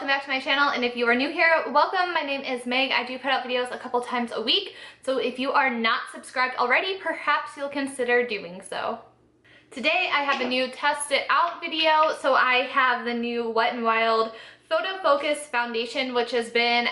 back to my channel, and if you are new here, welcome. My name is Meg. I do put out videos a couple times a week, so if you are not subscribed already, perhaps you'll consider doing so. Today I have a new test it out video. So I have the new Wet n Wild Photo Focus foundation, which has been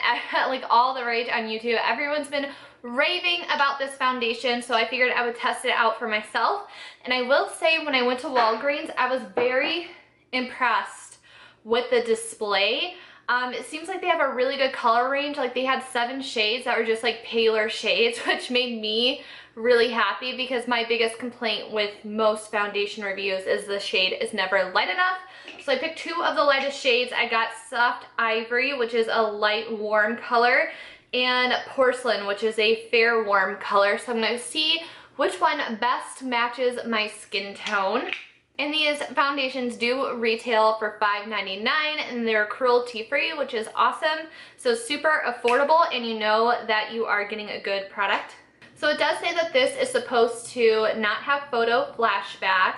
like all the rage on YouTube. Everyone's been raving about this foundation, so I figured I would test it out for myself. And I will say, when I went to Walgreens, I was very impressed with the display. It seems like they have a really good color range. Like, they had 7 shades that were just like paler shades, which made me really happy, because my biggest complaint with most foundation reviews is the shade is never light enough. So I picked 2 of the lightest shades. I got Soft Ivory, which is a light warm color, and Porcelain, which is a fair warm color. So I'm going to see which one best matches my skin tone. And these foundations do retail for $5.99, and they're cruelty-free, which is awesome. So super affordable, and you know that you are getting a good product. So it does say that this is supposed to not have photo flashback,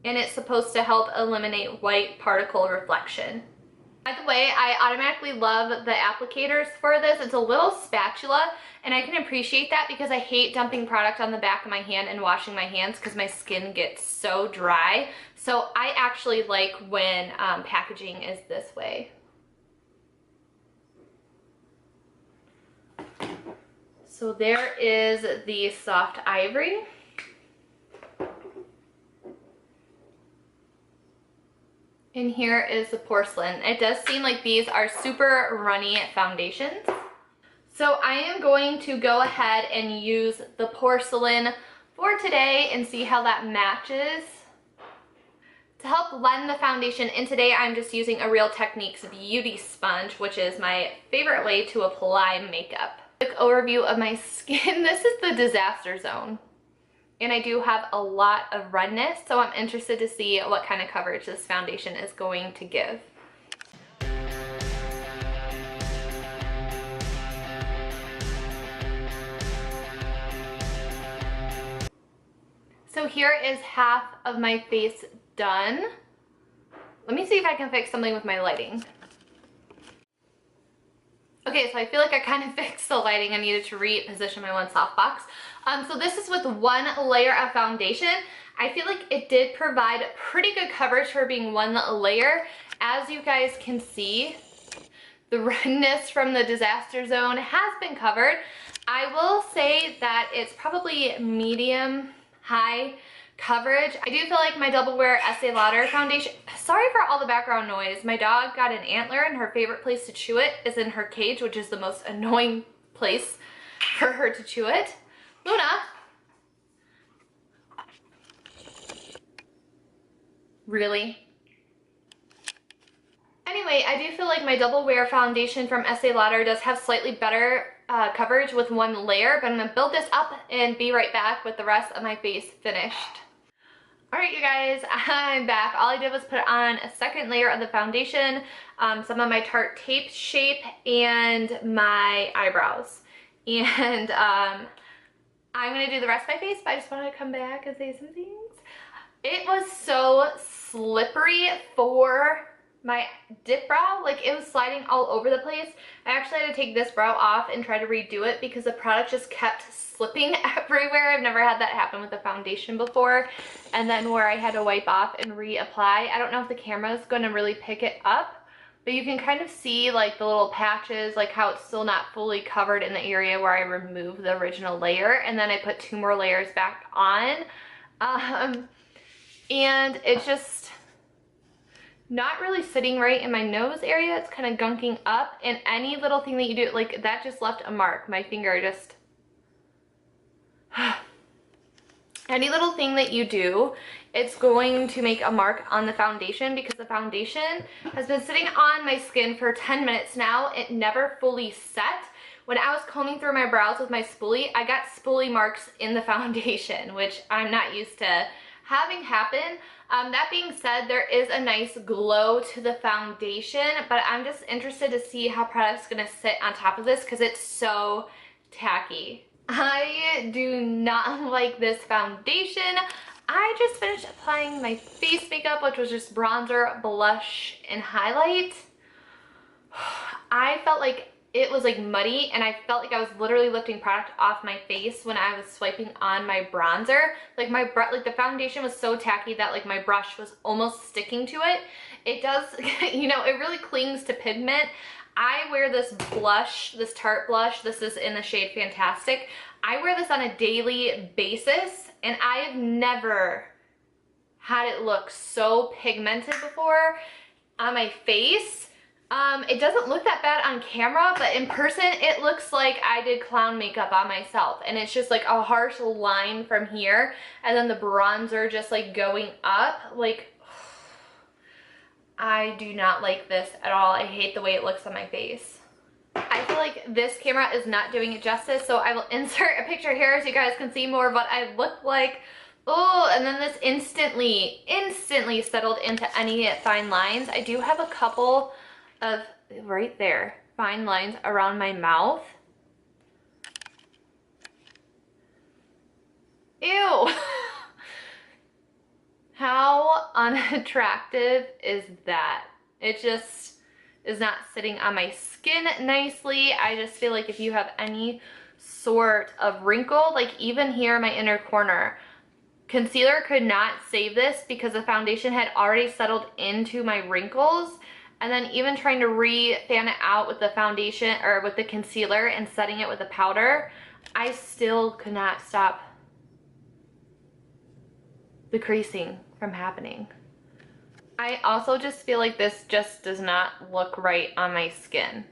and it's supposed to help eliminate white particle reflection. By the way, I automatically love the applicators for this. It's a little spatula, and I can appreciate that because I hate dumping product on the back of my hand and washing my hands because my skin gets so dry. So I actually like when packaging is this way. So there is the Soft Ivory. And here is the Porcelain. It does seem like these are super runny foundations. So I am going to go ahead and use the Porcelain for today and see how that matches. To help blend the foundation in today, I'm just using a Real Techniques beauty sponge, which is my favorite way to apply makeup. Quick overview of my skin. This is the disaster zone. And I do have a lot of redness, so I'm interested to see what kind of coverage this foundation is going to give. So here is half of my face done. Let me see if I can fix something with my lighting. Okay, so I feel like I kind of fixed the lighting. I needed to reposition my one softbox. So this is with 1 layer of foundation. I feel like it did provide pretty good coverage for being 1 layer. As you guys can see, the redness from the disaster zone has been covered. I will say that it's probably medium high coverage. I do feel like my Double Wear Estee Lauder foundation, sorry for all the background noise, my dog got an antler and her favorite place to chew it is in her cage, which is the most annoying place for her to chew it. Luna. Really? Anyway, I do feel like my Double Wear foundation from Estee Lauder does have slightly better coverage with 1 layer, but I'm going to build this up and be right back with the rest of my face finished. Alright, you guys, I'm back. All I did was put on a 2nd layer of the foundation, some of my Tarte tape shape, and my eyebrows. And I'm going to do the rest of my face, but I just wanted to come back and say some things. It was so slippery for my dip brow. Like, it was sliding all over the place. I actually had to take this brow off and try to redo it because the product just kept slipping everywhere. I've never had that happen with a foundation before. And then where I had to wipe off and reapply. I don't know if the camera is going to really pick it up, but you can kind of see like the little patches, like how it's still not fully covered in the area where I removed the original layer. And then I put 2 more layers back on. And it's just not really sitting right in my nose area. It's kind of gunking up, and any little thing that you do, like that just left a mark. My finger just, any little thing that you do, it's going to make a mark on the foundation, because the foundation has been sitting on my skin for 10 minutes now. It never fully set. When I was combing through my brows with my spoolie, I got spoolie marks in the foundation, which I'm not used to having happen. That being said, there is a nice glow to the foundation, but I'm just interested to see how product's gonna sit on top of this because it's so tacky. I do not like this foundation. I just finished applying my face makeup, which was just bronzer, blush, and highlight. I felt like it was like muddy, and I felt like I was literally lifting product off my face when I was swiping on my bronzer. Like like the foundation was so tacky that like my brush was almost sticking to it. It does, you know, it really clings to pigment. I wear this blush, this Tarte blush. This is in the shade Fantastic. I wear this on a daily basis, and I have never had it look so pigmented before on my face. It doesn't look that bad on camera, but in person it looks like I did clown makeup on myself, and it's just like a harsh line from here, and then the bronzer just like going up. Like, I do not like this at all. I hate the way it looks on my face. I feel like this camera is not doing it justice, so I will insert a picture here so you guys can see more of what I look like. Oh, and then this instantly settled into any fine lines. I do have a couple of, right there, fine lines around my mouth. Ew. How unattractive is that? It just is not sitting on my skin nicely. I just feel like if you have any sort of wrinkle, like even here in my inner corner, concealer could not save this because the foundation had already settled into my wrinkles. And then even trying to re-fan it out with the foundation or with the concealer and setting it with the powder, I still could not stop the creasing from happening. I also just feel like this just does not look right on my skin.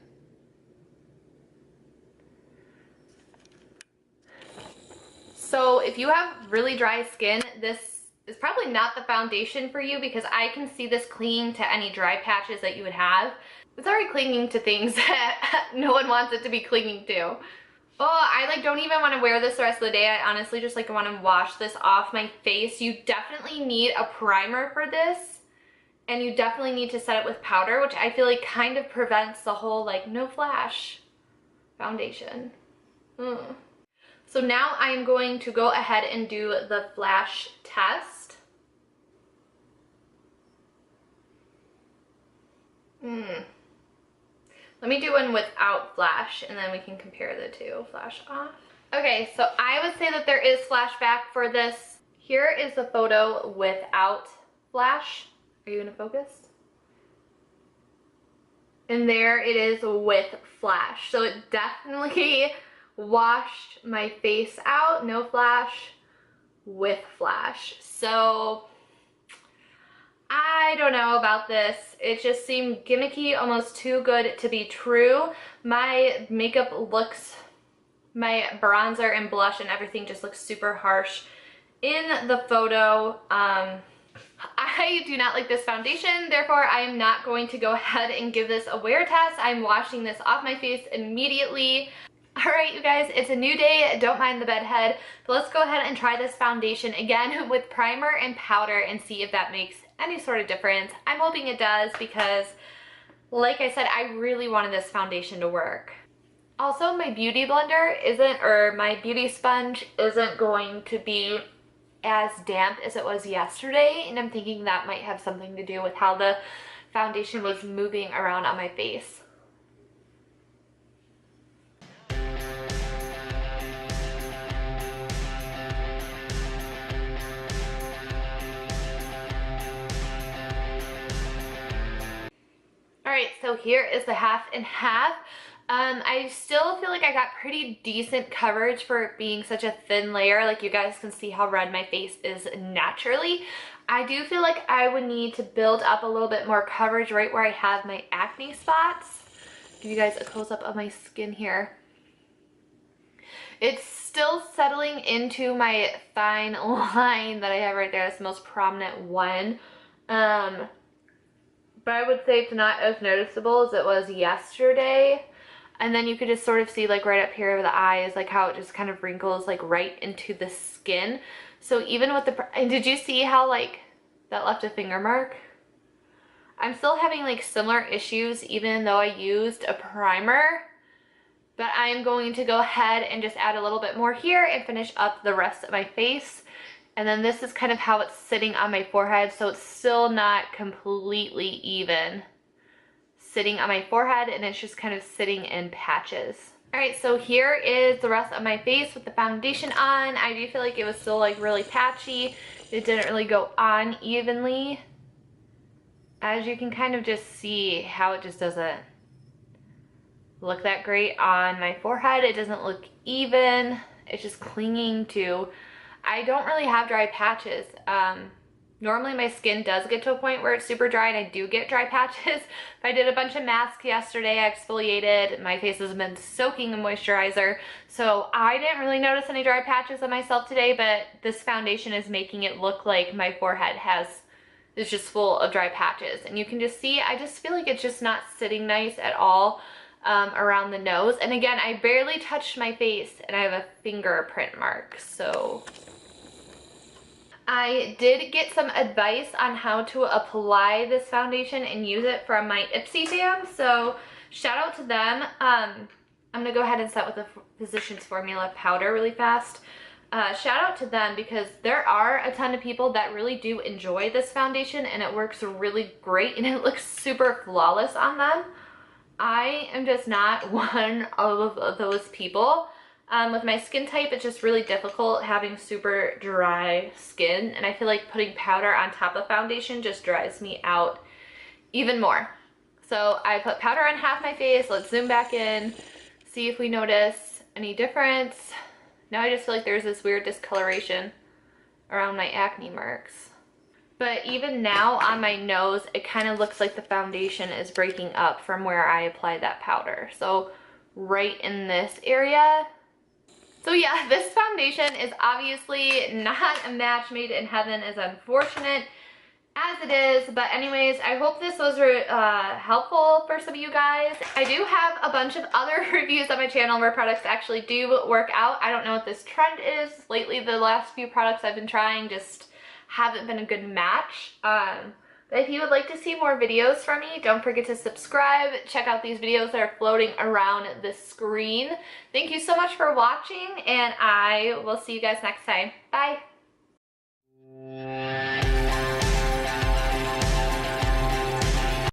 So if you have really dry skin, this is probably not the foundation for you, because I can see this clinging to any dry patches that you would have. It's already clinging to things that no one wants it to be clinging to. Oh, I like don't even want to wear this the rest of the day. I honestly just like want to wash this off my face. You definitely need a primer for this, and you definitely need to set it with powder, which I feel like kind of prevents the whole like no flash foundation. So now I am going to go ahead and do the flash test. Let me do one without flash, and then we can compare the two. Flash off. Okay, so I would say that there is flashback for this. Here is the photo without flash. Are you gonna focus? And there it is with flash. So it definitely washed my face out. No flash, with flash. So I don't know about this. It just seemed gimmicky, almost too good to be true. My makeup looks, my bronzer and blush and everything just looks super harsh in the photo. I do not like this foundation, therefore I am not going to go ahead and give this a wear test. I'm washing this off my face immediately. Alright you guys, it's a new day, don't mind the bedhead, but let's go ahead and try this foundation again with primer and powder and see if that makes any sort of difference. I'm hoping it does, because like I said, I really wanted this foundation to work. Also, my beauty blender isn't, or my beauty sponge isn't going to be as damp as it was yesterday, and I'm thinking that might have something to do with how the foundation was moving around on my face. Alright, so here is the half and half. I still feel like I got pretty decent coverage for it being such a thin layer. Like, you guys can see how red my face is naturally. I do feel like I would need to build up a little bit more coverage right where I have my acne spots. Give you guys a close-up of my skin here. It's still settling into my fine line that I have right there. That's the most prominent one. But I would say it's not as noticeable as it was yesterday. And then you could just sort of see, like, right up here over the eyes, like how it just kind of wrinkles like right into the skin. So even with the, and did you see how like that left a finger mark? I'm still having like similar issues even though I used a primer. But I'm going to go ahead and just add a little bit more here and finish up the rest of my face. And then this is kind of how it's sitting on my forehead, so it's still not completely even sitting on my forehead, and it's just kind of sitting in patches. Alright, so here is the rest of my face with the foundation on. I do feel like it was still like really patchy. It didn't really go on evenly. As you can kind of just see how it just doesn't look that great on my forehead. It doesn't look even. It's just clinging to. I don't really have dry patches. Normally my skin does get to a point where it's super dry and I do get dry patches. I did a bunch of masks yesterday, I exfoliated, my face has been soaking in moisturizer, so I didn't really notice any dry patches on myself today, but this foundation is making it look like my forehead is just full of dry patches. And you can just see, I just feel like it's just not sitting nice at all around the nose. And again, I barely touched my face and I have a fingerprint mark, so. I did get some advice on how to apply this foundation and use it from my Ipsy fam, so shout out to them. I'm gonna go ahead and set with the Physicians Formula powder really fast. Shout out to them because there are a ton of people that really do enjoy this foundation and it works really great and it looks super flawless on them. I am just not one of those people. With my skin type, it's just really difficult having super dry skin, and I feel like putting powder on top of foundation just dries me out even more. So I put powder on half my face. Let's zoom back in, see if we notice any difference. Now I just feel like there's this weird discoloration around my acne marks. But even now on my nose, it kind of looks like the foundation is breaking up from where I applied that powder. So right in this area. So yeah, this foundation is obviously not a match made in heaven, as unfortunate as it is. But anyways, I hope this was helpful for some of you guys. I do have a bunch of other reviews on my channel where products actually do work out. I don't know what this trend is. Lately, the last few products I've been trying just haven't been a good match. But if you would like to see more videos from me, don't forget to subscribe. Check out these videos that are floating around the screen. Thank you so much for watching, and I will see you guys next time. Bye!